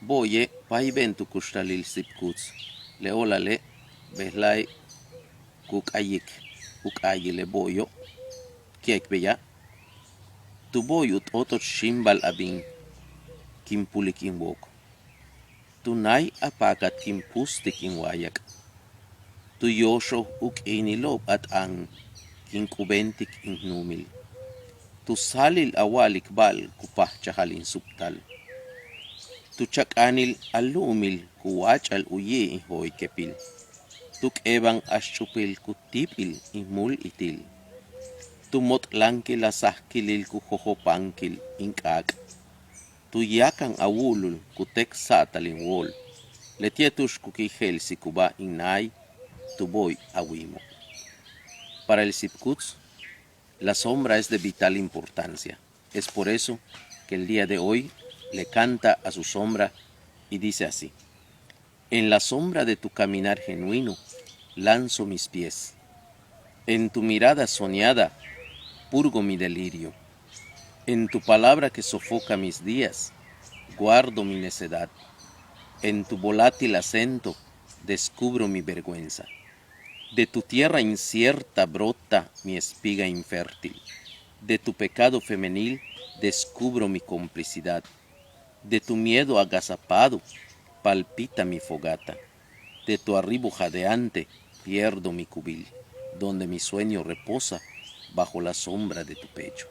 Boye, paibentu kustalil sipkuts, leolale, behlai kuk'ayile boyo, kiekbeya, tu boyut otot xíimbal abin, kin pulik in wook, tu náay a paakat kin púustik in waayak, tu yooxoj inilob at ang kin kubentik in nuumil, tu sáalil a waalikbal ku pajchajal in subtal, tu chak'aanil a nuumil ku wáach'al uye in jooykepil, tu k'eban a xch'upil ku tíip'il in múul-óoltajil, tu mot'laankil a sajakilil ku jojopaankil in tu yáakam a wu'ulul ku tek subtal in wóol, Letie ku kijel si kuba in náay, tu boy a wiimo. Para el sipkuts, la sombra es de vital importancia. Es por eso que el día de hoy le canta a su sombra y dice así: en la sombra de tu caminar genuino lanzo mis pies, en tu mirada soñada purgo mi delirio, en tu palabra que sofoca mis días guardo mi necedad, en tu volátil acento descubro mi vergüenza, de tu tierra incierta brota mi espiga infértil, de tu pecado femenil descubro mi complicidad, de tu miedo agazapado palpita mi fogata, de tu arribo jadeante pierdo mi cubil, donde mi sueño reposa bajo la sombra de tu pecho.